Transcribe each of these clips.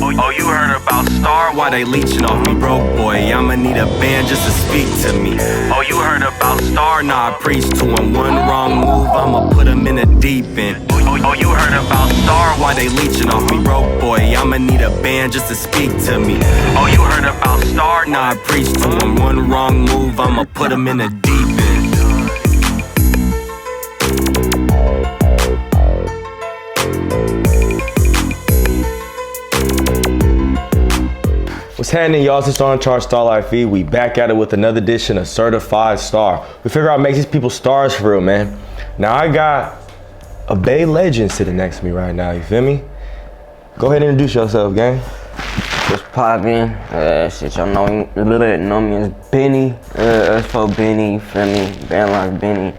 Oh, you heard about Star? Why they leeching off me, broke boy? I'ma need a band just to speak to me. Oh, you heard about Star? Nah, I preach to him. One wrong move, I'ma put him in the deep end. Oh, you heard about Star? Why they leeching off me, broke boy? I'ma need a band just to speak to me. Oh, you heard about Star? Nah, I preach to him. One wrong move, I'ma put him in the deep end. What's happening, y'all? It's On Charge Star Life E. We back at it with another edition of Certified Star. We figure out make these people stars for real, man. Now I got a Bay legend sitting next to me right now. You feel me? Go ahead and introduce yourself, gang. What's poppin'? Shit, y'all know me as Benny. That's for Benny, you feel me? Band like Benny.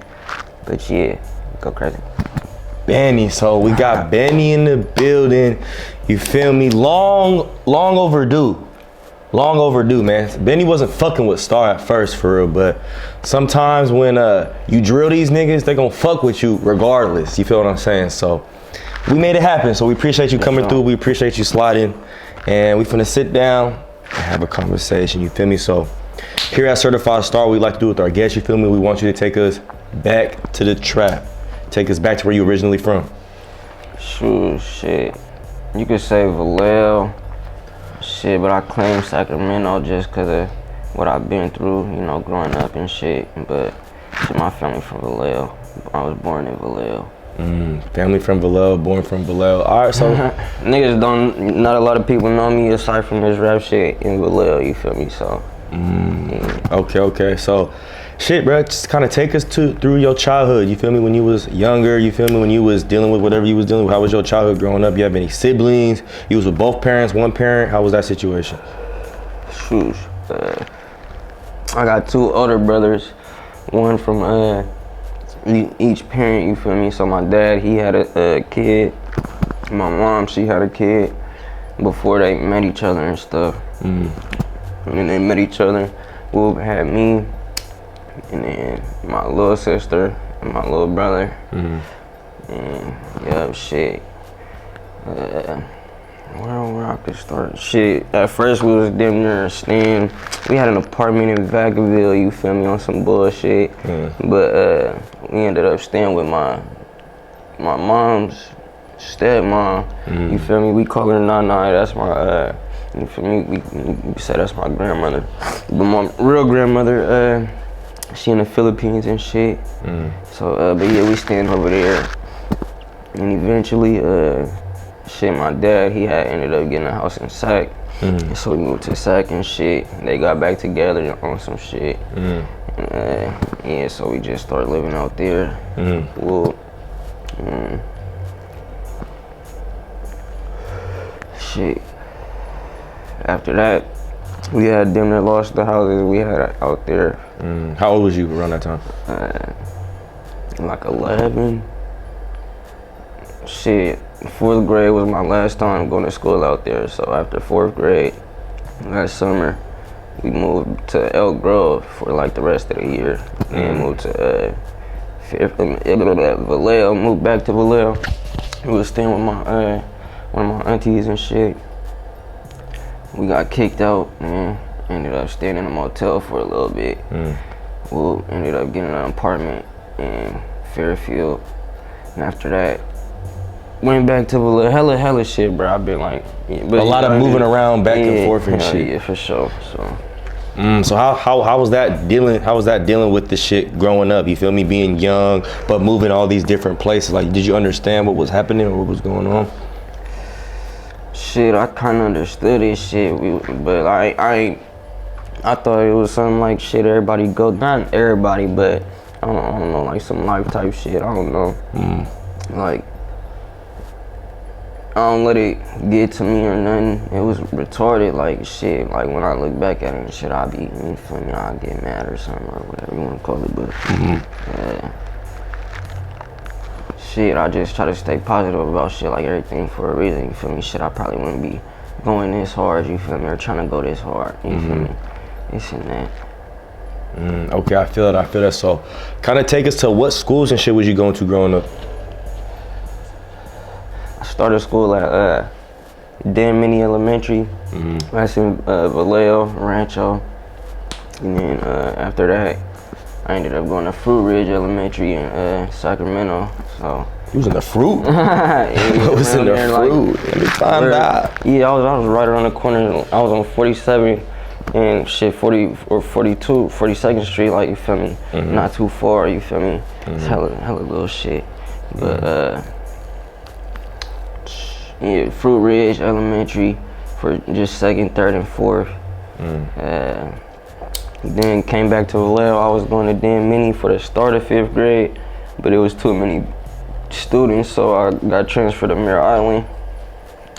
But yeah, go crazy. Benny, so we got Benny in the building. You feel me? Long overdue. Long overdue, man. Benny wasn't fucking with Star at first, for real, but sometimes when you drill these niggas, they gonna fuck with you regardless. You feel what I'm saying? So we made it happen. So we appreciate you coming through. We appreciate you sliding, and we finna sit down and have a conversation. You feel me? So here at Certified Star, we like to do with our guests. You feel me? We want you to take us back to the trap. Take us back to where you originally from. Shoot, shit. You could say Vallejo. Shit, but I claim Sacramento just because of what I've been through, you know, growing up and shit. But shit, my family from Vallejo. I was born in Vallejo. Family from Vallejo, born from Vallejo. All right, so niggas not a lot of people know me aside from this rap shit in Vallejo. You feel me? So. Yeah. Okay. So, shit, bro, just kind of take us through your childhood. You feel me? When you was younger, you feel me? When you was dealing with whatever you was dealing with, how was your childhood growing up? You have any siblings? You was with both parents, one parent? How was that situation? Shoot, I got two older brothers, one from each parent. You feel me? So my dad, he had a kid. My mom, she had a kid before they met each other and stuff. And then they met each other. Whoop had me, and then my little sister and my little brother. And yeah, shit. Where I could start? Shit. At first we was damn near staying. We had an apartment in Vacaville. You feel me? On some bullshit. But we ended up staying with my mom's stepmom. You feel me? We call her Nana. That's my. You feel me? We say that's my grandmother. But my real grandmother, she in the Philippines and shit. So, but yeah, we staying over there. And eventually, shit, my dad, he had ended up getting a house in Sac. So we moved to Sac and shit. They got back together on some shit. Yeah, so we just started living out there. Well, shit. After that, we had damn near lost the houses we had out there. How old was you around that time? Like 11. Shit, 4th grade was my last time going to school out there. So after 4th grade, last summer, we moved to Elk Grove for like the rest of the year. And moved to Vallejo, moved back to Vallejo. We was staying with my one of my aunties and shit. We got kicked out, man. Ended up staying in a motel for a little bit. We ended up getting an apartment in Fairfield. And after that, went back to a hella shit, bro. I've been like... Yeah, but a lot of moving around back and forth and shit. Yeah, for sure, so... So how was that dealing? How was that dealing with the shit growing up? You feel me, being young but moving all these different places? Like, did you understand what was happening or what was going on? Shit, I kind of understood this shit, but I thought it was something like shit everybody go, not everybody, but I don't know, like some life type shit. I don't know. Like, I don't let it get to me or nothing. It was retarded, like shit. Like when I look back at it and shit, I be, you feel me? I get mad or something or whatever you want to call it, but shit, I just try to stay positive about shit, like everything for a reason, you feel me? Shit, I probably wouldn't be going this hard, you feel me, or trying to go this hard, you feel me? This and that. Okay, I feel that. So, kind of take us to what schools and shit was you going to growing up? I started school at Dan Mini Elementary. That's in Vallejo, Rancho. And then after that, I ended up going to Fruit Ridge Elementary in Sacramento. So You was in the fruit? yeah, What was in the fruit? Like, Let me find out. Yeah, I was right around the corner. I was on 47 and shit, 40 or 42, 42nd Street, like, you feel me? Not too far, you feel me? It's hella little shit. But yeah, Fruit Ridge Elementary for just 2nd, 3rd, and 4th. Then came back to Vallejo. I was going to Dan Mini for the start of 5th grade, but it was too many students, so I got transferred to Mare Island.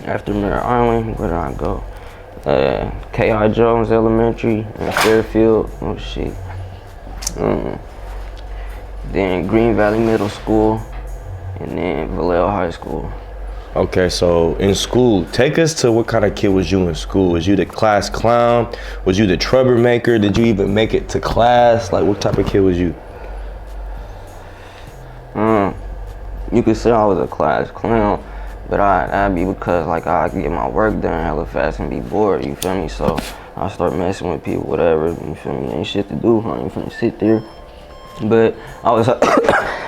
After Mare Island, where did I go? K.I. Jones Elementary in Fairfield. Oh shit. Then Green Valley Middle School, and then Vallejo High School. Okay, so in school, take us to what kind of kid was you in school? Was you the class clown? Was you the troublemaker? Did you even make it to class? Like, what type of kid was you? You could say I was a class clown, but I'd be because like I could get my work done hella fast and be bored, you feel me? So I start messing with people, whatever, you feel me? Ain't shit to do, I ain't finna sit there. But I was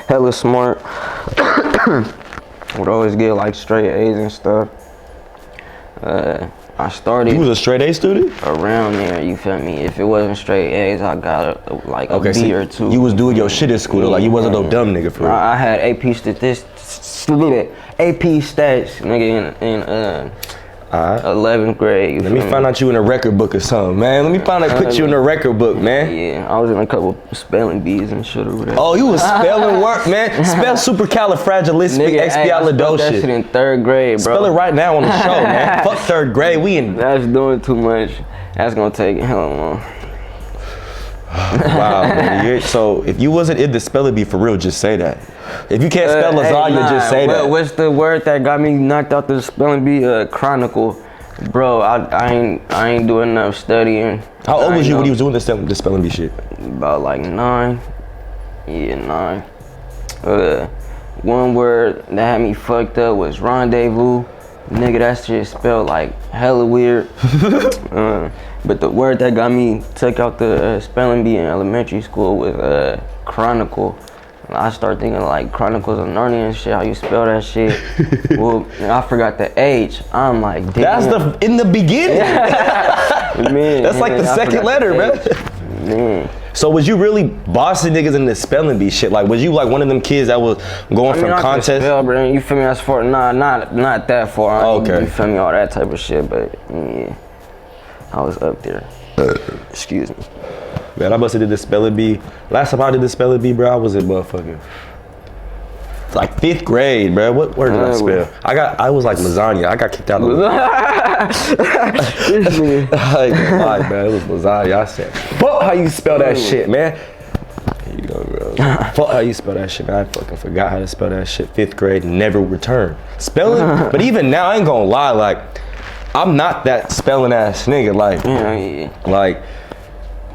hella smart. Would always get like straight A's and stuff. I started. You was a straight A student? Around there, you feel me? If it wasn't straight A's, I got a B or two. You was doing your shit at school, though. Like, you wasn't no dumb nigga for real. I had AP statistics, AP stats, nigga, in 11th grade. Let me find out you in a record book or something, man. Let me find out, put you in a record book, man. Yeah, I was in a couple spelling bees and shit or whatever. Oh, you was spelling work, man. Spell supercalifragilisticexpialidocious. That shit in 3rd grade, bro. Spell it right now on the show, man. Fuck 3rd grade, we in. That's doing too much. That's gonna take hella long. Wow, man. So if you wasn't in the spelling bee for real, just say that. If you can't spell lasagna, just say that. What's the word that got me knocked out the spelling bee? Chronicle. Bro, I ain't doing enough studying. How old was you when you was doing the spelling bee shit? About like 9. Yeah, 9. One word that had me fucked up was rendezvous. Nigga, that shit spelled like hella weird. But the word that got me took out the spelling bee in elementary school was chronicle. I started thinking like Chronicles of Narnia and shit, how you spell that shit. Well, I forgot the H. I'm like, damn. That's in the beginning. Man, that's like the second letter, man. Man. So was you really bossing niggas in the spelling bee shit? Like, was you like one of them kids that was going from contests? Spell, bro, you feel me? That's far, not that far. Okay. You feel me? All that type of shit, but yeah, I was up there. Excuse me. Man, I must have did the spelling bee. Last time I did the spelling bee, bro, I was in motherfucking like 5th grade, bro. What word did I spell? I was like lasagna. I got kicked out of I ain't gonna lie, man. It was lasagna. I said, fuck how you spell that shit, man. Here you go, bro. Fuck how you spell that shit, man. I fucking forgot how to spell that shit. 5th grade, never returned. Spelling, but even now, I ain't gonna lie, like, I'm not that spelling ass nigga. Like,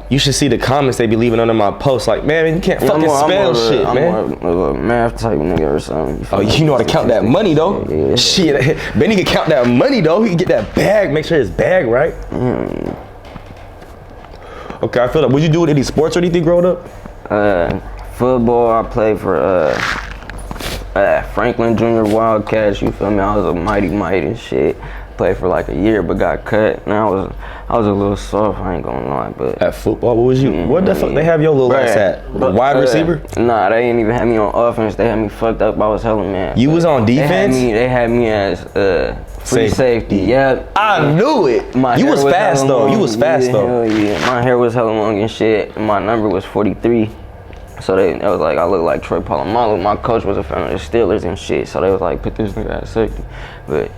you should see the comments they be leaving under my posts. Like, man, you can't fucking spell shit, man. I'm more of a math type nigga or something. Oh, you know how to count that money, though? Yeah. Shit, Benny can count that money, though. He can get that bag, make sure it's bag right. Okay, I feel like, would you do any sports or anything growing up? Football, I played for Franklin Junior Wildcats, you feel me? I was a mighty and shit. Played for like a year, but got cut. Now I was a little soft, I ain't gonna lie, but. At football, what was you? What the fuck they have your little ass at? Wide receiver? Nah, they didn't even have me on offense. They had me fucked up. I was hella mad. You was on defense? They had me as free safety. Yeah. I knew it. You was fast though. You was fast though. Hell yeah. My hair was hella long and shit. My number was 43. So it was like, I looked like Troy Polamalu. My coach was a fan of the Steelers and shit. So they was like, put this nigga at safety. But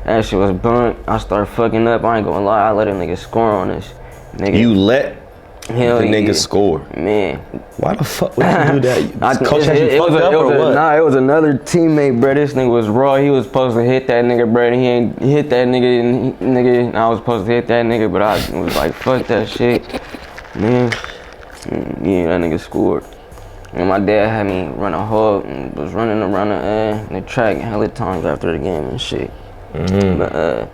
that shit was bunt. I started fucking up. I ain't gonna lie. I let a nigga score on this. Nigga. You let the nigga score? Man. Why the fuck would you do that? Coach had you fucked up or what? Nah, it was another teammate, bro. This nigga was raw. He was supposed to hit that nigga, bro. He ain't hit that nigga. I was supposed to hit that nigga, but I was like, fuck that shit. Man. Yeah, that nigga scored. And my dad had me run a hug and was running around the track hella times after the game and shit. But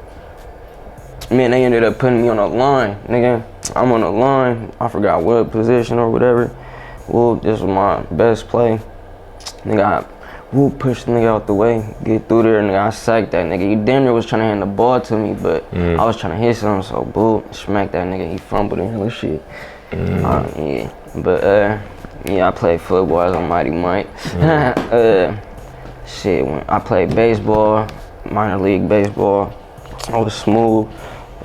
man, they ended up putting me on a line, nigga. I'm on a line. I forgot what position or whatever. Well, this was my best play. Nigga, I pushed the nigga out the way, get through there, nigga. I sacked that nigga. He damn near was trying to hand the ball to me, but I was trying to hit something, so smacked that nigga. He fumbled and hella shit. Yeah, but yeah, I played football as a Mighty Mike. Shit, when I played baseball, minor league baseball, I was smooth.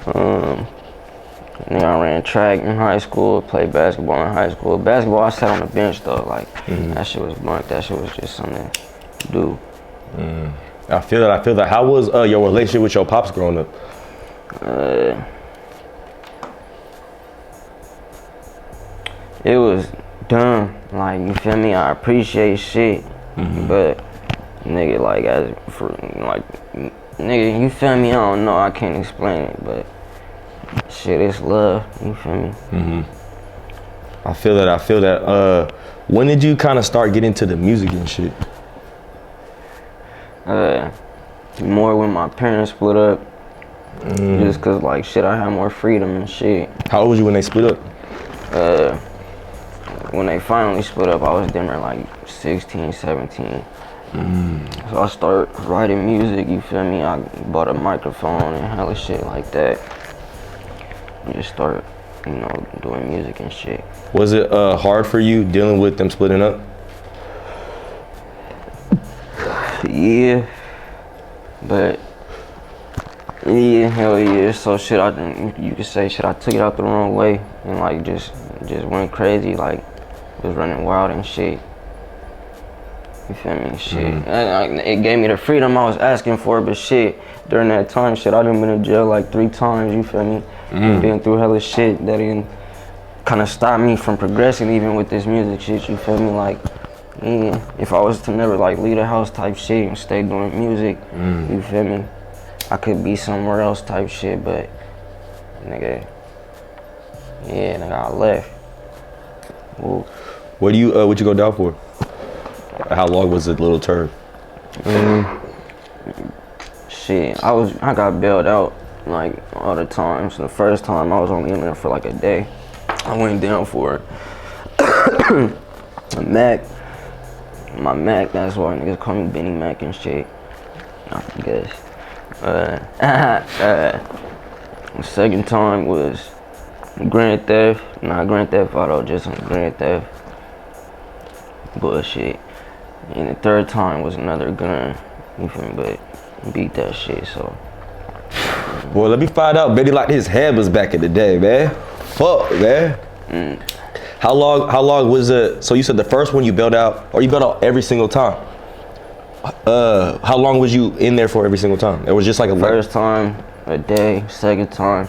Nigga, I ran track in high school, played basketball in high school. Basketball, I sat on the bench though, like that shit was blunt. That shit was just something to do. I feel that. How was your relationship with your pops growing up? It was dumb. Like, you feel me? I appreciate shit, but nigga, like nigga, you feel me? I don't know. I can't explain it, but shit, it's love. You feel me? I feel that. When did you kind of start getting into the music and shit? More when my parents split up. Just cause like shit, I had more freedom and shit. How old was you when they split up? When they finally split up, I was damn near like 16, 17. So I started writing music, you feel me? I bought a microphone and hella shit like that. And just started, you know, doing music and shit. Was it hard for you dealing with them splitting up? Yeah, but yeah, hell yeah. So shit, you could say shit, I took it out the wrong way and like just went crazy, like was running wild and shit. You feel me? Shit, it gave me the freedom I was asking for, but shit, during that time, shit, I done been in jail like 3 times. You feel me? Been through hella shit that didn't kind of stop me from progressing even with this music shit. You feel me? Like, yeah, if I was to never like leave the house type shit and stay doing music, you feel me? I could be somewhere else type shit, but nigga, yeah, nigga, I left. Ooh. What you go down for? How long was the little term? Shit, I got bailed out like all the time. So the first time I was only in there for like a day. I went down for a Mac. My Mac, that's why niggas call me Benny Mac and shit. I guess. The second time was Grand Theft. Not Grand Theft Auto, just some Grand Theft bullshit. And the third time was another gun. You feel me? But beat that shit, so. Boy, let me find out. Benny like his head was back in the day, man. Fuck, man. How long was it? So you said the first one you bailed out, or you bailed out every single time? How long was you in there for every single time? It was just like a first time, a day. Second time,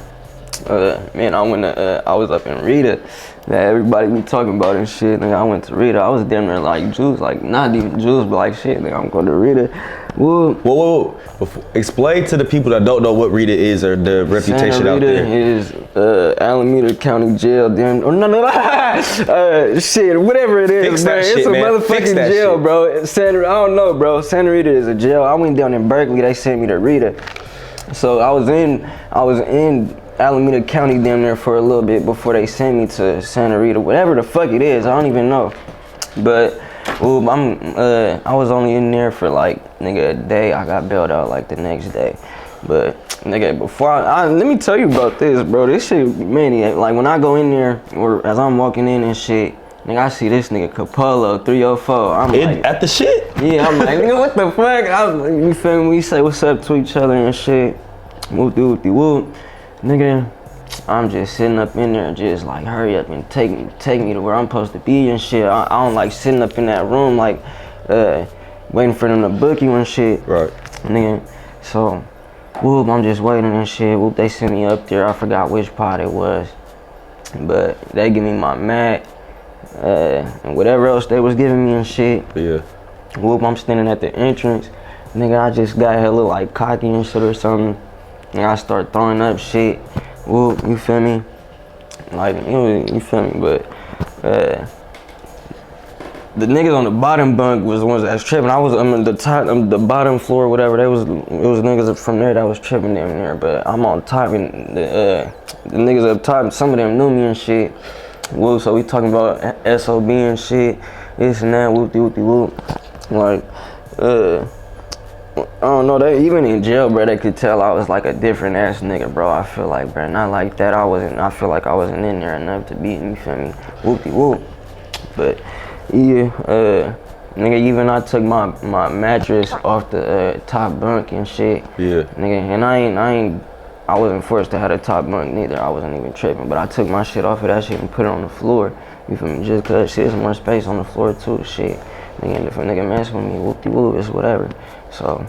man, I was up in Rita. That everybody be talking about and shit. Nigga, I went to Rita. I was damn near like juice, like not even juice, but like shit. Nigga, I'm going to Rita. Whoa. Explain to the people that don't know what Rita is or the reputation Santa out there. Rita is Alameda County Jail. Damn, shit, whatever it is, bro. It's a motherfucking jail, bro. I don't know, bro. Santa Rita is a jail. I went down in Berkeley. They sent me to Rita. So I was in Alameda County damn near for a little bit before they sent me to Santa Rita, whatever the fuck it is, I don't even know. But I was only in there for like nigga a day. I got bailed out like the next day. But nigga, before let me tell you about this, bro. This shit, man, like when I go in there or as I'm walking in and shit, nigga, I see this nigga Capolo 304. I'm like, at the shit? Yeah, I'm like, nigga, what the fuck? You feel me? We say what's up to each other and shit. Whoop. Nigga, I'm just sitting up in there just like hurry up and take me to where I'm supposed to be and shit. I don't like sitting up in that room like waiting for them to book you and shit. Right. Nigga, so whoop, I'm just waiting and shit. Whoop, they sent me up there. I forgot which pod it was. But they give me my Mac and whatever else they was giving me and shit. Yeah. Whoop, I'm standing at the entrance. Nigga, I just got hella like cocky and shit or something. And I start throwing up shit. Whoop, you feel me? Like, you feel me? But the niggas on the bottom bunk was the ones that was tripping. I was on the top, the bottom floor, whatever. It was niggas from there that was tripping down there. But I'm on top, and the niggas up top, some of them knew me and shit. Whoop, so we talking about SOB and shit, this and that, whoop. Like, I don't know, they even in jail, bro, they could tell I was like a different ass nigga, bro. I feel like, bro, not like that. I feel like I wasn't in there enough to beat, you feel me? Whoop. But yeah, nigga, even I took my mattress off the top bunk and shit. Yeah. Nigga, and I wasn't forced to have a top bunk neither. I wasn't even tripping, but I took my shit off of that shit and put it on the floor. You feel me? Just cause shit, there's more space on the floor too, shit. Nigga, if a nigga mess with me, whoop-de-whoop, it's whatever. So,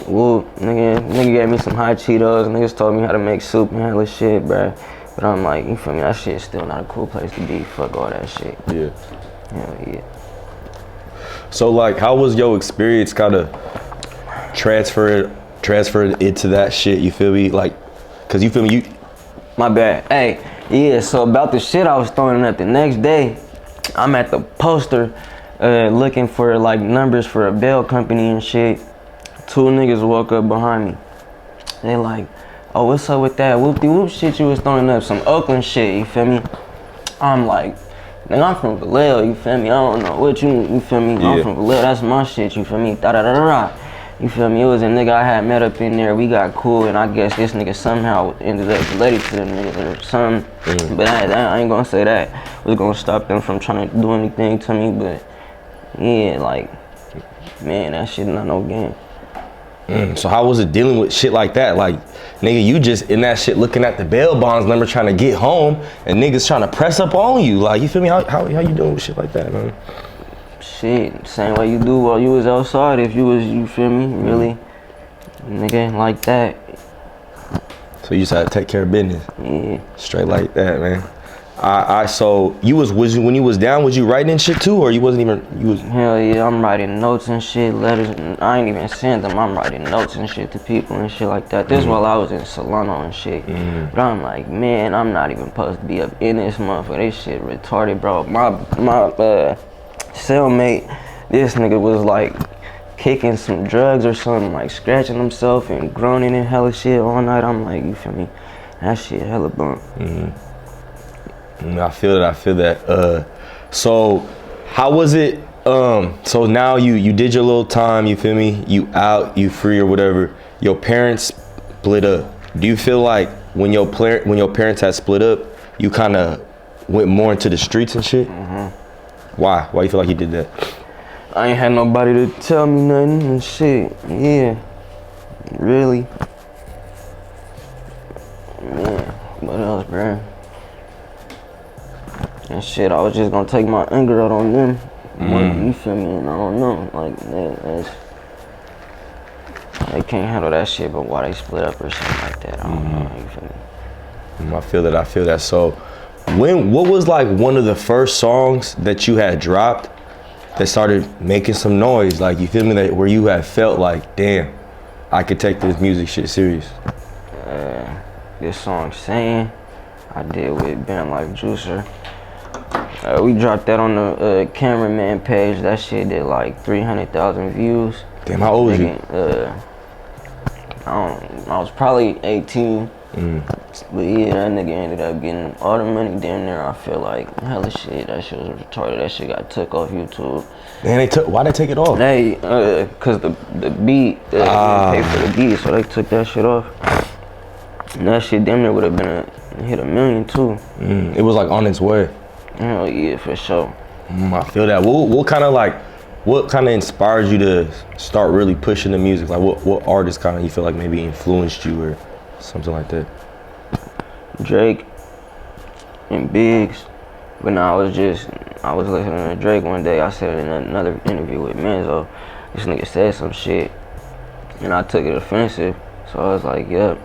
whoop, nigga gave me some hot Cheetos. Niggas told me how to make soup and hella shit, bruh. But I'm like, you feel me? That shit's still not a cool place to be. Fuck all that shit. Yeah. Hell yeah. So like, how was your experience kind of transferred into that shit? You feel me? Like, cause you feel me? My bad. Hey, yeah. So about the shit I was throwing up the next day, I'm at the poster, looking for like numbers for a bail company and shit. Two niggas walk up behind me. They like, oh, what's up with that whoop-de-whoop shit you was throwing up? Some Oakland shit, you feel me? I'm like, nigga, I'm from Vallejo, you feel me? I don't know what you feel me? Yeah. I'm from Vallejo, that's my shit, you feel me? Da-da-da-da-da. You feel me? It was a nigga I had met up in there, we got cool, and I guess this nigga somehow ended up related to them niggas or something. But I ain't gonna say that. Was gonna stop them from trying to do anything to me, but yeah, like, man, that shit not no game. So how was it dealing with shit like that? Like, nigga, you just in that shit looking at the bail bonds number trying to get home, and niggas trying to press up on you. Like, you feel me? How you doing with shit like that, man? Shit, same way you do while you was outside. If you was, you feel me, really, nigga, like that. So you just had to take care of business. Yeah. Straight like that, man. So you was when you was down, was you writing shit too, or you wasn't even, you was? Hell yeah, I'm writing notes and shit, letters. I ain't even send them. I'm writing notes and shit to people and shit like that. This while I was in Solano and shit. But I'm like, man, I'm not even supposed to be up in this motherfucker. This shit retarded, bro. My cellmate, this nigga was like kicking some drugs or something, like scratching himself and groaning and hella shit all night. I'm like, you feel me? That shit hella bump. I feel that. So how was it? So now you did your little time, you feel me? You out, you free or whatever. Your parents split up. Do you feel like when your parents had split up, you kind of went more into the streets and shit? Why? Why you feel like you did that? I ain't had nobody to tell me nothing and shit. Yeah, really. Yeah, what else, bruh? And shit, I was just gonna take my anger out on them. You feel me? And I don't know, like, they can't handle that shit, but why they split up or something like that, I don't know, you feel me? I feel that. So what was like one of the first songs that you had dropped that started making some noise? Like, you feel me, that where you had felt like, damn, I could take this music shit serious? This song, Saying, I did with Ben Life Juicer. We dropped that on the cameraman page. That shit did like 300,000 views. Damn, how old was you? I was probably 18. But yeah, that nigga ended up getting all the money down there. I feel like hella shit. That shit was retarded. That shit got took off YouTube. Man, why'd they take it off? They, cause the beat, didn't pay for the beat, so they took that shit off. And that shit damn near would have been hit 1 million too. It was like on its way. Hell yeah, for sure. I feel that. What kind of inspired you to start really pushing the music? Like, what artist kind of you feel like maybe influenced you or something like that? Drake and Biggs. But now I was listening to Drake one day. I said in another interview with Menzo, this nigga said some shit, and I took it offensive. So I was like, yep.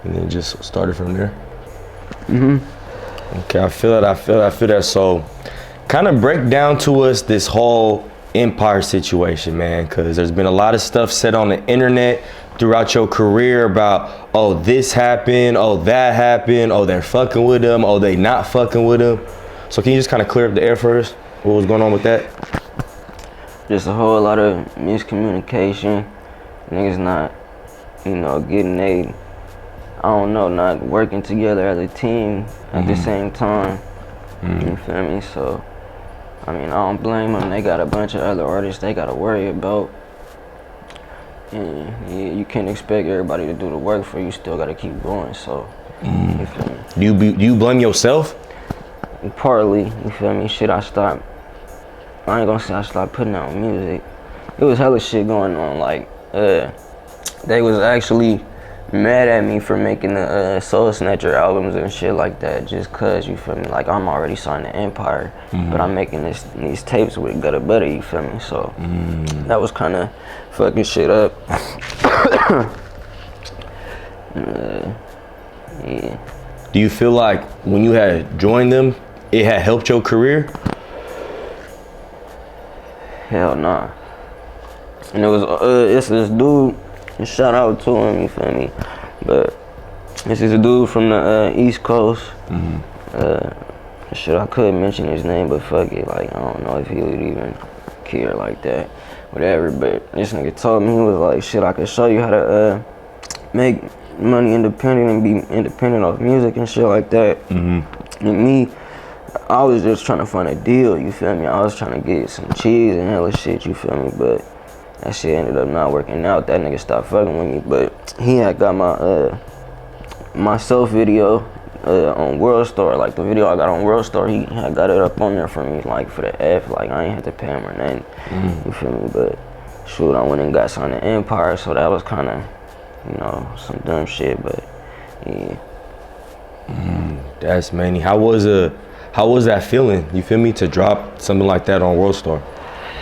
And then just started from there. Okay, I feel that. So, kind of break down to us this whole Empire situation, man, because there's been a lot of stuff said on the internet. throughout your career about, oh, this happened, oh, that happened, oh, they're fucking with him, oh, they not fucking with him. So can you just kind of clear up the air for us? What was going on with that? Just a whole lot of miscommunication. Niggas not, getting not working together as a team at the same time. You feel me? So, I don't blame them. They got a bunch of other artists they gotta worry about. And yeah, you can't expect everybody to do the work for you. You still gotta keep going. So, you feel me? Do you blame yourself? Partly, you feel me? Shit, I ain't gonna say I stopped putting out music. It was hella shit going on. Like, they was actually mad at me for making the Soul Snatcher albums and shit like that, just cause, you feel me? Like, I'm already signed to Empire, but I'm making these tapes with Gutter Butter, you feel me? So that was kind of fucking shit up. Yeah. Do you feel like when you had joined them, it had helped your career? Hell nah. And it was it's this dude. Shout out to him, you feel me? But this is a dude from the East Coast. Shit, I could mention his name, but fuck it. Like, I don't know if he would even care like that. Whatever, but this nigga told me, he was like, shit, I could show you how to make money independent and be independent of music and shit like that. And me, I was just trying to find a deal, you feel me? I was trying to get some cheese and hella shit, you feel me? But that shit ended up not working out. That nigga stopped fucking with me. But he had got my my self video on World Star. Like, the video I got on World Star, he had got it up on there for me, like, for the F. Like, I ain't had to pay him or nothing. You feel me? But shoot, I went and got signed to Empire, so that was kind of, some dumb shit. But yeah. That's many. How was that feeling? You feel me, to drop something like that on World Star?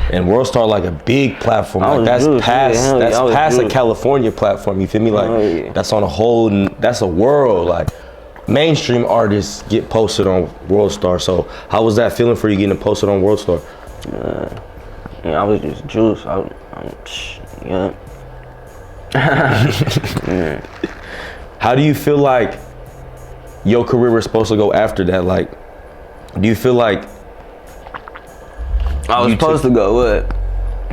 And World Star, like, a big platform. Like, that's past a California platform. You feel me? Like, that's on a whole. That's a world. Like, mainstream artists get posted on World Star. So how was that feeling for you getting posted on World Star? I was just juiced. Yeah. How do you feel like your career was supposed to go after that? Like, do you feel like I was supposed to go what?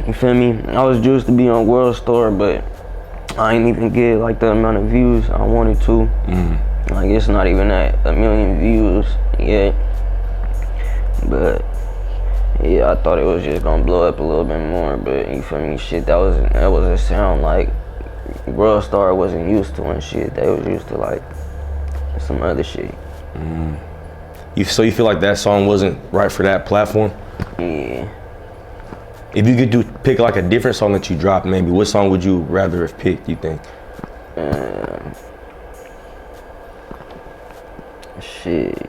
You feel me? I was juiced to be on World Star, but I ain't even get like the amount of views I wanted to. Like, it's not even at 1 million views yet. But yeah, I thought it was just gonna blow up a little bit more. But you feel me? Shit, that was a sound like World Star wasn't used to and shit. They was used to like some other shit. So you feel like that song wasn't right for that platform? Yeah. If you could pick like a different song that you dropped, maybe, what song would you rather have picked, you think? Shit.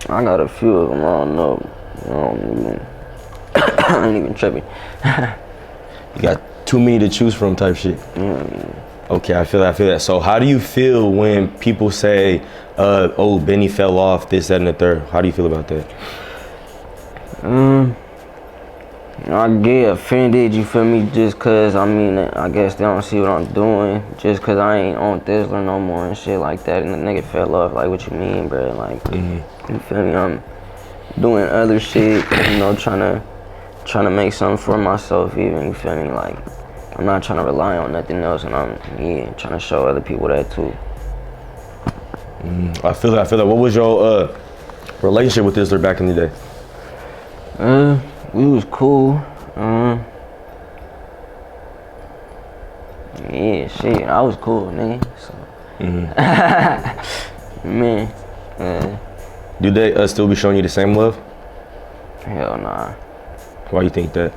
I got a few of them. I don't know. I ain't even tripping. You got too many to choose from type shit. Okay, I feel that. So how do you feel when people say, oh, Benny fell off, this, that, and the third? How do you feel about that? I get offended, you feel me, just cause, I guess they don't see what I'm doing, just cause I ain't on Thizzler no more and shit like that, and the nigga fell off. Like, what you mean, bro? Like, you feel me, I'm doing other shit, trying to make something for myself even, you feel me? Like, I'm not trying to rely on nothing else, and I'm trying to show other people that too. I feel that. What was your relationship with Thizzler back in the day? We was cool. Yeah, shit, I was cool, nigga. So. Man. Do they still be showing you the same love? Hell nah. Why you think that?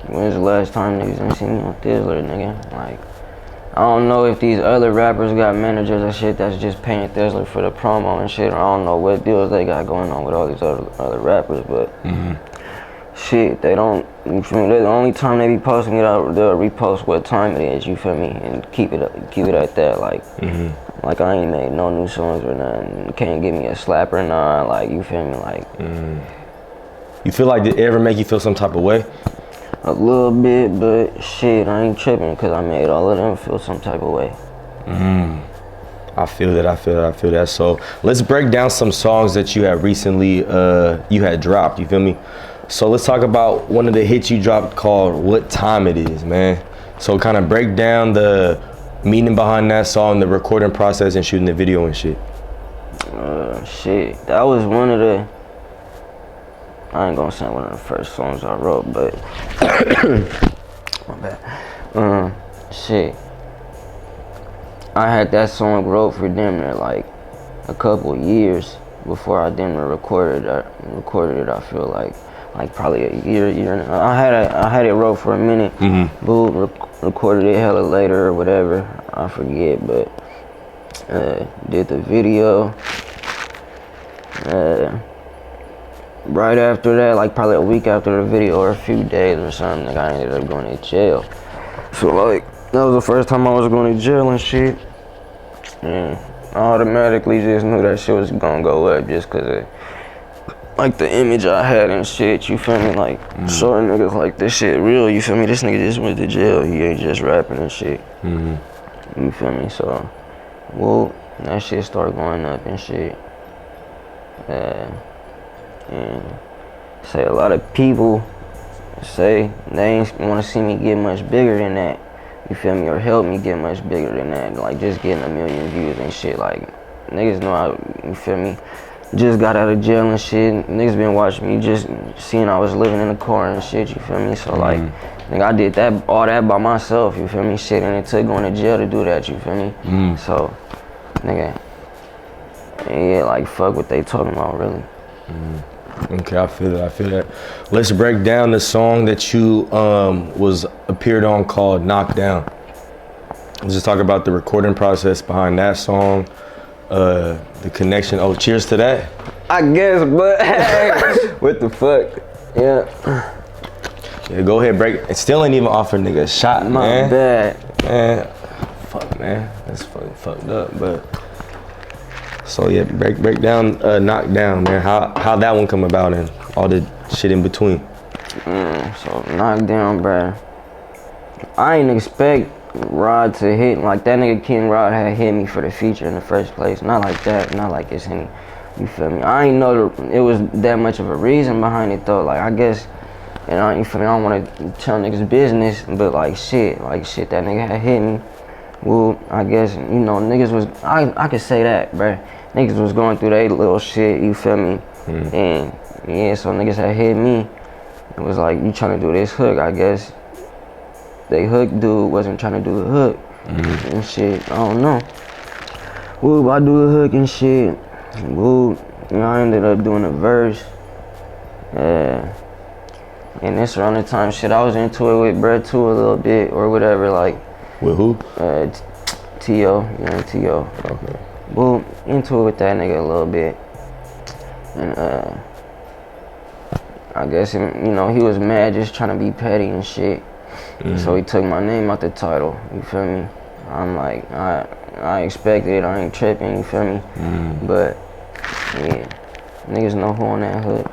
When's the last time niggas ain't seen me on Thizzler, nigga? Like, I don't know if these other rappers got managers and shit that's just paying Thizzler for the promo and shit, or I don't know what deals they got going on with all these other rappers, but shit, they don't, you feel me? The only time they be posting it out, they'll repost what time it is, you feel me, and keep it at that. Like, like, I ain't made no new songs or nothing. Can't give me a slap or none, like, you feel me, like. You feel like did it ever make you feel some type of way? A little bit, but shit, I ain't tripping because I made all of them feel some type of way. I feel that. So let's break down some songs that you have recently you had dropped, you feel me? So let's talk about one of the hits you dropped called What Time It Is, man. So kind of break down the meaning behind that song, the recording process and shooting the video and shit. Shit, that was one of the, I ain't gonna say one of the first songs I wrote, but my bad. Shit, I had that song wrote for damn near like a couple years before I damn near recorded it. I feel like probably a year and I had it wrote for a minute. Boo, recorded it hella later or whatever, I forget, but did the video. Right after that, like probably a week after the video or a few days or something, like I ended up going to jail. So like that was the first time I was going to jail and shit. And I automatically just knew that shit was gonna go up just cause of like the image I had and shit, you feel me? Like showing niggas like this shit real, you feel me? This nigga just went to jail, he ain't just rapping and shit. You feel me? So, well, that shit started going up and shit. And say a lot of people say they ain't want to see me get much bigger than that, you feel me, or help me get much bigger than that, like just getting 1 million views and shit. Like niggas know I, you feel me, just got out of jail and shit. Niggas been watching me, just seeing I was living in a car and shit, you feel me? So like, nigga, I did all that by myself, you feel me? Shit, and it took going to jail to do that, you feel me? So, nigga, yeah, like fuck what they talking about, really. Okay, I feel that. Let's break down the song that you appeared on called Knock Down. Let's just talk about the recording process behind that song, the connection. Oh, cheers to that. I guess, but what the fuck? Yeah, go ahead, break. It still ain't even offered nigga a shot, my man. bad. Man, fuck, man. That's fucking fucked up, but. So yeah, break down, Knock Down, man. How that one come about and all the shit in between. So Knock Down, bruh. I ain't expect Rod to hit, like that nigga King Rod had hit me for the feature in the first place. Not like that, not like it's any, you feel me? I ain't know it was that much of a reason behind it though. Like I guess, and you feel me, I don't want to tell niggas business, but like shit, that nigga had hit me. Well, I guess, you know, niggas was, I could say that, bruh. Niggas was going through their little shit, you feel me? And yeah, so niggas had hit me. It was like, you trying to do this hook, I guess. They hook dude wasn't trying to do the hook and shit, I don't know. Well, I do the hook and shit. Well, you know, I ended up doing a verse. And this around the time shit, I was into it with Brett too a little bit or whatever, like. With who? T.O, Yhung T.O. Okay. Well, into it with that nigga a little bit. And I guess, you know, he was mad just trying to be petty and shit. So he took my name out the title, you feel me? I'm like, I expected it, I ain't tripping, you feel me? But, yeah, niggas know who on that hood.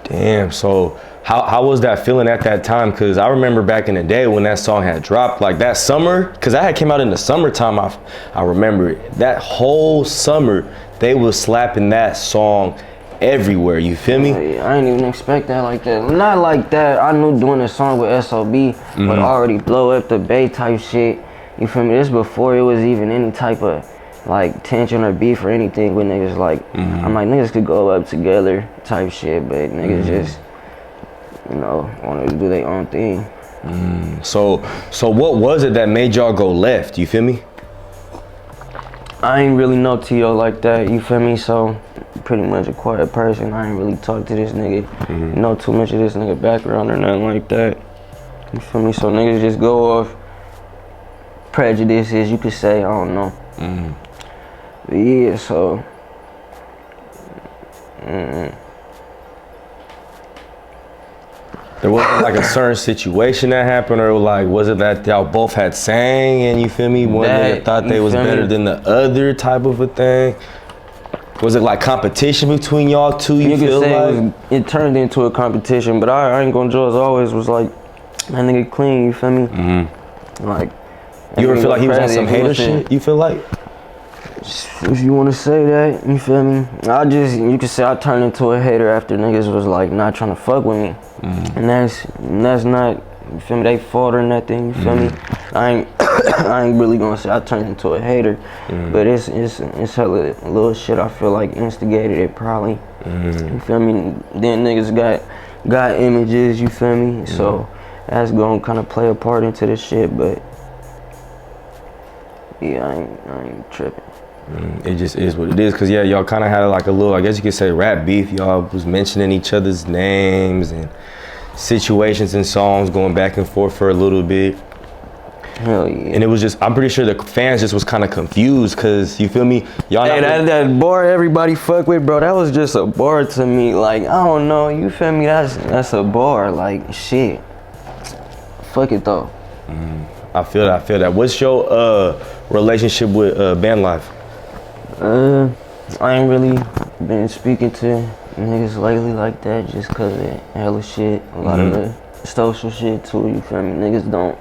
Damn, so how was that feeling at that time? Cause I remember back in the day when that song had dropped, like that summer, cause that had came out in the summertime, I remember it. That whole summer, they was slapping that song everywhere, you feel me? I didn't even expect that like that. Not like that, I knew doing a song with S.O.B, but already blow up the Bay type shit, you feel me? This before it was even any type of like tension or beef or anything with niggas, like, I'm like, niggas could go up together type shit, but niggas just, you know, want to do their own thing. So what was it that made y'all go left, you feel me? I ain't really know T.O. like that, you feel me? So, pretty much a quiet person. I ain't really talk to this nigga, know too much of this nigga background or nothing like that. You feel me? So niggas just go off prejudices, you could say, I don't know. But yeah, so, There wasn't like a certain situation that happened, or like was it that y'all both had sang and you feel me? One nigga thought they was better than the other type of a thing. Was it like competition between y'all two? You could feel say like it turned into a competition, but I ain't gonna judge. Always was like, that nigga clean. You feel me? Like, you ever feel like he was on some hater shit? You feel like? If you want to say that, you feel me? You could say I turned into a hater after niggas was like not trying to fuck with me, and that's not, you feel me, they fault or nothing. You feel me? I ain't really gonna say I turned into a hater, but it's hella little shit I feel like instigated it probably. You feel me? Then niggas got images. You feel me? So that's gonna kind of play a part into this shit, but yeah, I ain't tripping. It just is what it is, cause yeah, y'all kind of had like a little, I guess you could say, rap beef. Y'all was mentioning each other's names and situations and songs going back and forth for a little bit. Hell yeah. And it was just, I'm pretty sure the fans just was kind of confused, cause you feel me? Y'all hey, that bar everybody fuck with, bro, that was just a bar to me. Like, I don't know, you feel me? That's a bar. Like, shit. Fuck it though. I feel that. What's your relationship with band life? I ain't really been speaking to niggas lately like that, just cause of hella shit. A lot of the social shit too, you feel me? Niggas don't.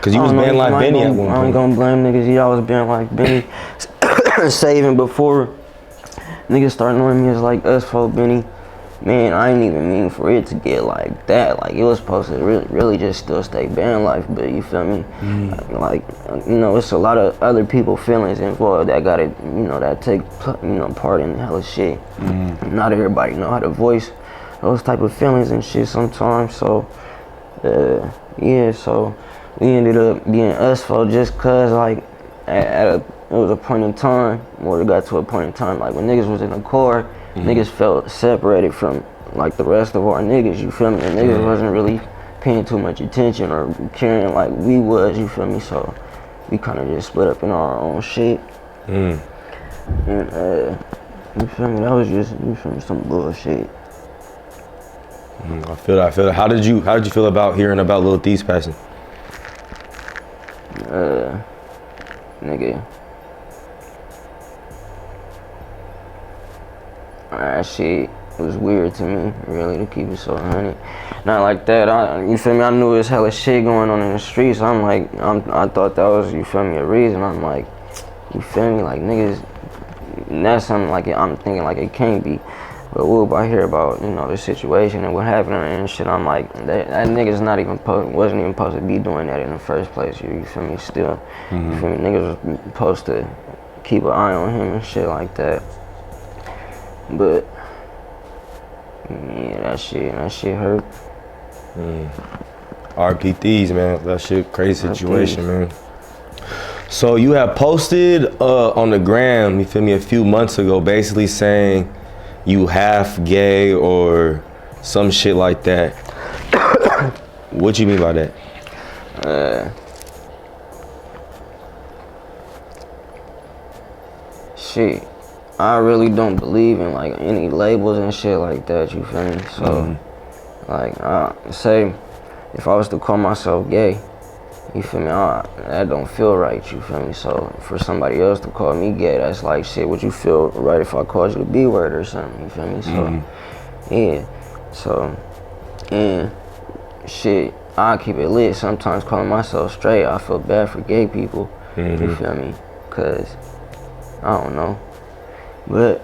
Cause you was band like Benny at one point. I ain't gonna blame niggas, y'all was band like Benny. Saving before niggas start knowing me as like us folk Benny. Man, I ain't even mean for it to get like that. Like, it was supposed to really just still stay band life, but you feel me? Like, you know, it's a lot of other people feelings involved that gotta, you know, that take, you know, part in hella shit. Not everybody know how to voice those type of feelings and shit sometimes. So, yeah, so we ended up being us folk just cause, like, it was a point in time, or it got to a point in time, like when niggas was in the car, niggas felt separated from like the rest of our niggas, you feel me? And niggas wasn't really paying too much attention or caring like we was, you feel me? So we kind of just split up in our own shit. And you feel me? That was just, you feel me, some bullshit. I feel that. How did you feel about hearing about Lil Theze passing? Nigga, that shit was weird to me, really, to keep it so 100. Not like that, you feel me, I knew there's hella shit going on in the streets. I'm like, I thought that was, you feel me, a reason. I'm like, you feel me, like niggas, that's something like I'm thinking like it can't be. But I hear about, you know, the situation and what happened and shit, I'm like, that nigga's not even wasn't even supposed to be doing that in the first place. You feel me? Still, you feel me? Niggas was supposed to keep an eye on him and shit like that. But yeah, that shit hurt. RP Theze, man. That shit crazy situation, man. So you have posted on the gram, you feel me, a few months ago, basically saying you half gay or some shit like that. What you mean by that? Shit, I really don't believe in like any labels and shit like that, you feel me? So like, say if I was to call myself gay, you feel me, that don't feel right, you feel me? So for somebody else to call me gay, that's like, shit, would you feel right if I called you the B word or something, you feel me? So yeah, so, and shit, I keep it lit. Sometimes calling myself straight, I feel bad for gay people, you feel me? Cause I don't know, but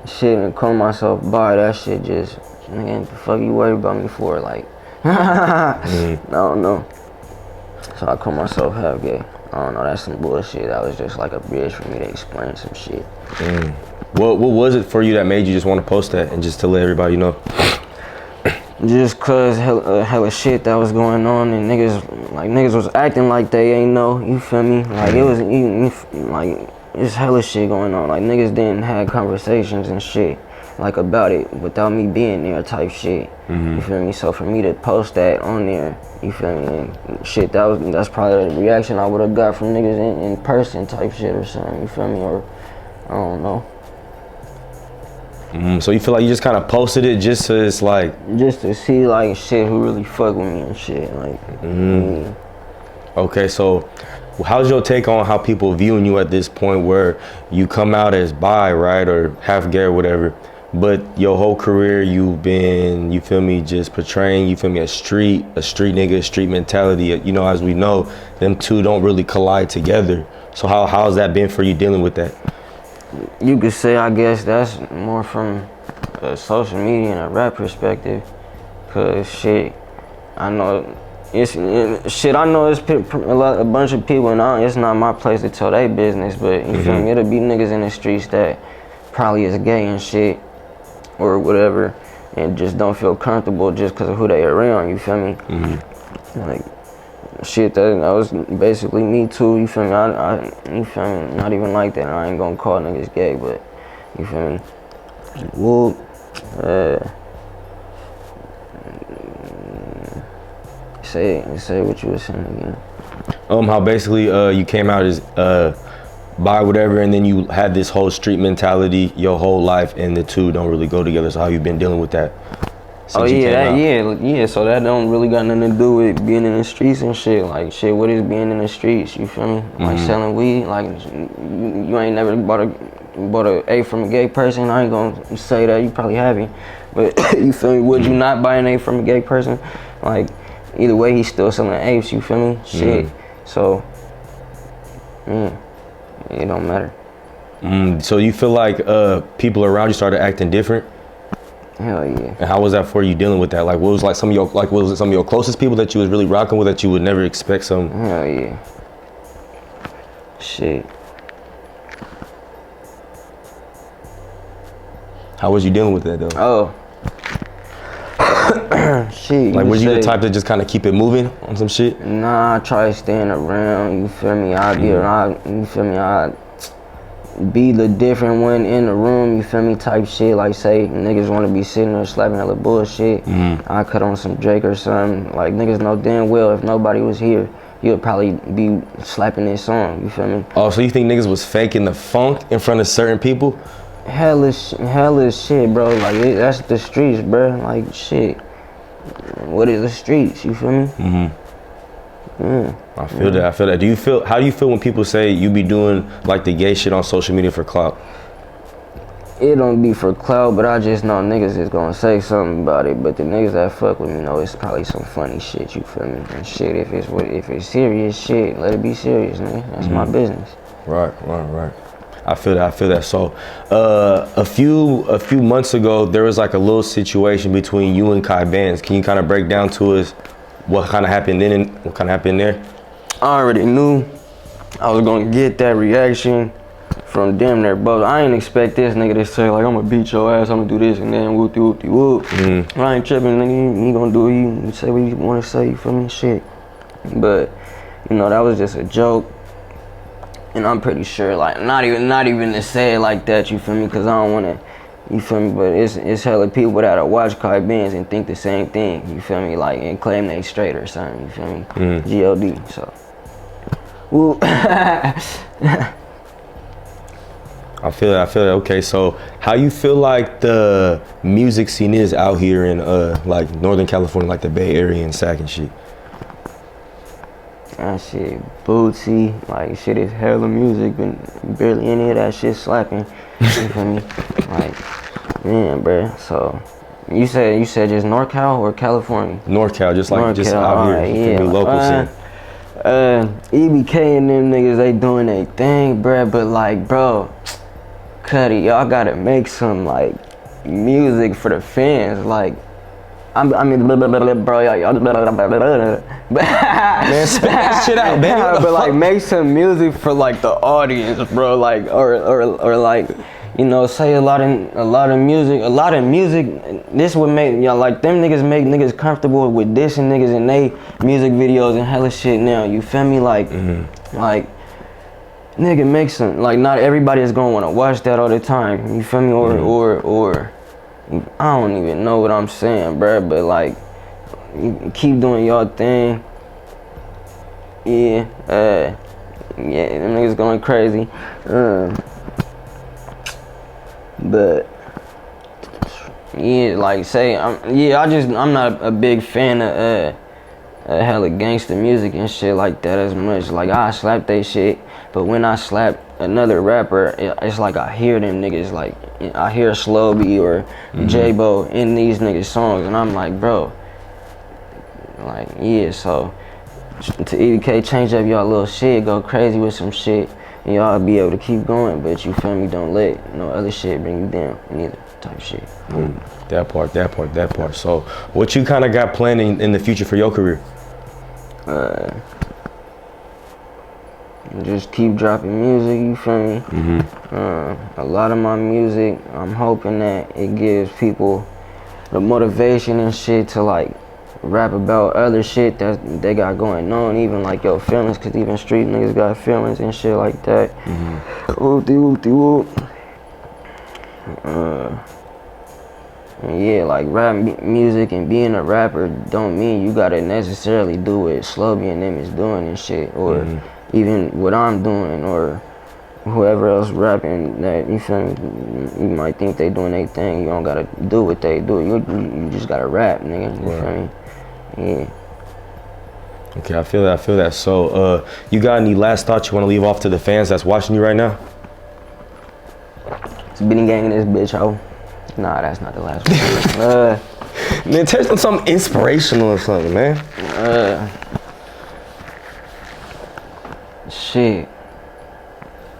shit, and calling myself bi, that shit just, nigga, what the fuck you worried about me for? Like, I don't know. So I call myself half gay. I don't know, that's some bullshit. That was just like a bridge for me to explain some shit. What was it for you that made you just want to post that and just to let everybody know? Just cause hella shit that was going on and niggas was acting like they ain't know, you feel me? Like it was like, it's hella shit going on. Like niggas didn't have conversations and shit like about it without me being there type shit. You feel me? So for me to post that on there, you feel me? And shit, that's probably the reaction I would have got from niggas in person type shit or something, you feel me? Or I don't know. So you feel like you just kind of posted it just so it's like, just to see like shit who really fuck with me and shit, like. Okay, so how's your take on how people viewing you at this point, where you come out as bi, right, or half gay or whatever, but your whole career you've been, you feel me, just portraying, you feel me, a street nigga, street mentality. You know, as we know, them two don't really collide together. So how's that been for you dealing with that? You could say, I guess that's more from a social media and a rap perspective, cause shit, I know it's a bunch of people, and it's not my place to tell their business, but you feel me, it'll be niggas in the streets that probably is gay and shit, or whatever, and just don't feel comfortable just because of who they around, you feel me? Like, shit, that was basically me too, you feel me? You feel me? Not even like that, I ain't gonna call niggas gay, but, you feel me? Well, say what you were saying again. How basically you came out as bi whatever, and then you had this whole street mentality your whole life, and the two don't really go together. So how you been dealing with that? So that don't really got nothing to do with being in the streets and shit. Like, shit, what is being in the streets? You feel me? Like selling weed. Like, you ain't never bought a A from a gay person. I ain't gonna say that, you probably haven't, but you feel me? Would you not buy an A from a gay person? Like, either way, he's still selling apes. You feel me? Shit. So, it don't matter. So you feel like people around you started acting different? Hell yeah. And how was that for you dealing with that? Like, what was like some of your closest people that you was really rocking with that you would never expect some? Hell yeah. Shit. How was you dealing with that though? Oh. Shit. Like, were you the type to just kind of keep it moving on some shit? Nah, I try staying around, you feel me? I'd be around, you feel me? I'd be the different one in the room, you feel me, type shit. Like, say niggas want to be sitting there slapping hella bullshit, I cut on some Drake or something. Like, niggas know damn well if nobody was here, you'd probably be slapping this song, you feel me? Oh, so you think niggas was faking the funk in front of certain people? Hella shit, bro. Like, that's the streets, bro. Like, shit. What is the streets, you feel me? I feel that. How do you feel when people say you be doing like the gay shit on social media for clout? It don't be for clout, but I just know niggas is gonna say something about it. But the niggas that fuck with me know it's probably some funny shit, you feel me? And shit, if it's serious shit, let it be serious, man. That's my business. Right. I feel that. So, a few months ago, there was like a little situation between you and Kai Bandz. Can you kind of break down to us what kind of happened then and what kind of happened there? I already knew I was gonna get that reaction from damn near both. I ain't expect this nigga to say like, I'm gonna beat your ass, I'm gonna do this and then whoop. I ain't tripping, nigga. You gonna do it, you say what you wanna say, you feel me? Shit. But, you know, that was just a joke. And I'm pretty sure, like, not even to say it like that, you feel me? Cause I don't wanna, you feel me? But it's hella people that watch Kai Bandz and think the same thing, you feel me? Like, and claim they straight or something, you feel me? G.O.D. So, woo. I feel that. Okay, so how you feel like the music scene is out here in like Northern California, like the Bay Area and Sac and shit? That shit bootsy, like shit is hella music, but barely any of that shit slapping. You feel me? Like, man, bruh. So you said just NorCal or California? NorCal, just out right, here, yeah. Local scene. EBK and them niggas, they doing their thing, bruh. But like, bro, Cuddy, y'all gotta make some like music for the fans, like. I mean, bro, y'all, man, spit shit out, man. But like, make some music for like the audience, bro. Like, or like, you know, say a lot of music. This would make y'all like them niggas make niggas comfortable with dissing niggas in they music videos and hella shit now. You feel me? Like, like, nigga, make some. Like, not everybody is gonna wanna watch that all the time. You feel me? Or. I don't even know what I'm saying, bruh, but like, you keep doing your thing. Yeah, them niggas going crazy. But yeah, like say, I'm not a big fan hella gangster music and shit like that as much. Like I slap they shit, but when I slap another rapper, it's like I hear them niggas, like I hear Slow B or J-Bo in these niggas songs, and I'm like, bro, like yeah. So to EDK, change up y'all little shit, go crazy with some shit, and y'all be able to keep going. But you feel me? Don't let no other shit bring you down, neither type shit. That part. So, what you kind of got planned in the future for your career? Just keep dropping music, you feel me? A lot of my music, I'm hoping that it gives people the motivation and shit to like rap about other shit that they got going on, even like your feelings, cause even street niggas got feelings and shit like that. Whoop-de-whoop-de-whoop. And yeah, like rap music and being a rapper don't mean you gotta necessarily do what Slow B and them is doing and shit, or even what I'm doing, or whoever else rapping that, you feel me? You might think they doing their thing, you don't gotta do what they do. You just gotta rap, nigga, you feel me? Yeah. Okay, I feel that. So, you got any last thoughts you want to leave off to the fans that's watching you right now? It's Benny Gang in this bitch, ho. Nah, that's not the last one. Man, tell them something inspirational or something, man. Shit.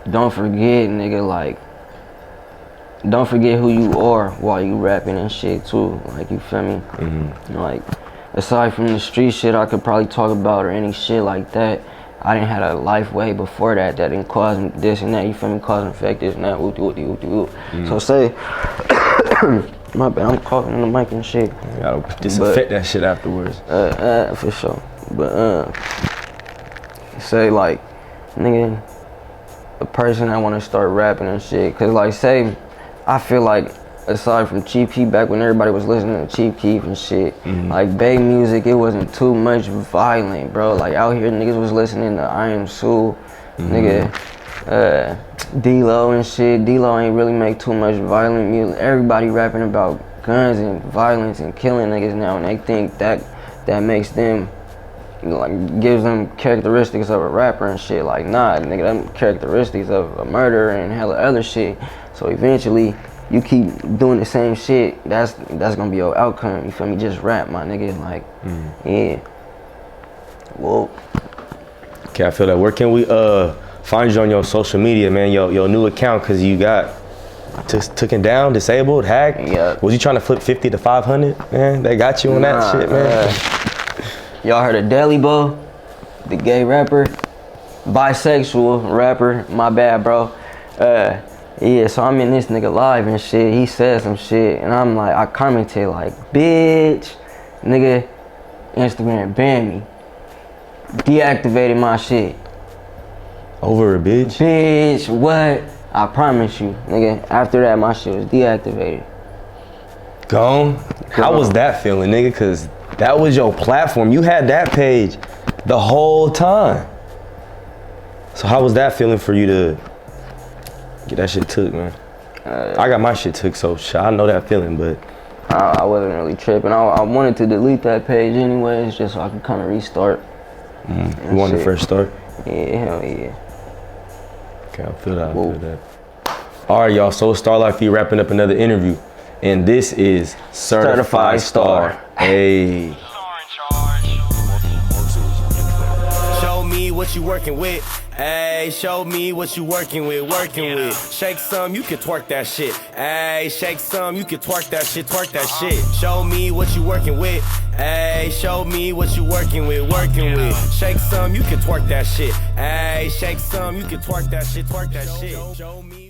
Don't forget, nigga, like, don't forget who you are while you rapping and shit, too. Like, you feel me? Like, aside from the street shit I could probably talk about or any shit like that, I didn't have a life way before that didn't cause this and that, you feel me? Cause and effect this and that, whoop. So say, my bad, I'm coughing in the mic and shit. You gotta disinfect that shit afterwards. For sure. But, say like, nigga, a person that wanna start rapping and shit, cause like say, I feel like, aside from Chief Keef, back when everybody was listening to Chief Keef and shit, like Bay music, it wasn't too much violent, bro. Like out here, niggas was listening to I Am Sue, nigga, D-Lo and shit. D-Lo ain't really make too much violent music. Everybody rapping about guns and violence and killing niggas now, and they think that makes them, like, gives them characteristics of a rapper and shit. Like, nah, nigga, them characteristics of a murderer and hella other shit. So eventually, you keep doing the same shit, that's gonna be your outcome, you feel me? Just rap, my nigga, like, yeah. Whoa. Okay, I feel that. Where can we find you on your social media, man? Your new account, cause you got taken down, disabled, hacked. Yeah. Was you trying to flip 50 to 500, man? They got you on that shit, man. Y'all heard of Deli Bo, the gay rapper, bisexual rapper? My bad, bro. Yeah, so I'm in this nigga live and shit. He said some shit, and I'm like, I commented like, bitch, nigga, Instagram banned me, deactivated my shit. Over a bitch? Bitch, what? I promise you, nigga. After that, my shit was deactivated. Gone? How was that feeling, nigga? Cause that was your platform. You had that page the whole time. So how was that feeling for you to get that shit took, man? I got my shit took, so I know that feeling, but I wasn't really tripping. I wanted to delete that page anyways, just so I could kind of restart. You wanted to first start? Yeah, hell yeah. Okay, I feel that. All right, y'all, so Starlight Feet wrapping up another interview, and this is Certified Star. Hey. Show me what you working with. Hey, show me what you working with. Shake some, you can twerk that shit. Hey, shake some, you can twerk that shit. Show me what you working with. Hey, show me what you working with. Shake some, you can twerk that shit. Hey, shake some, you can twerk that shit. Show me.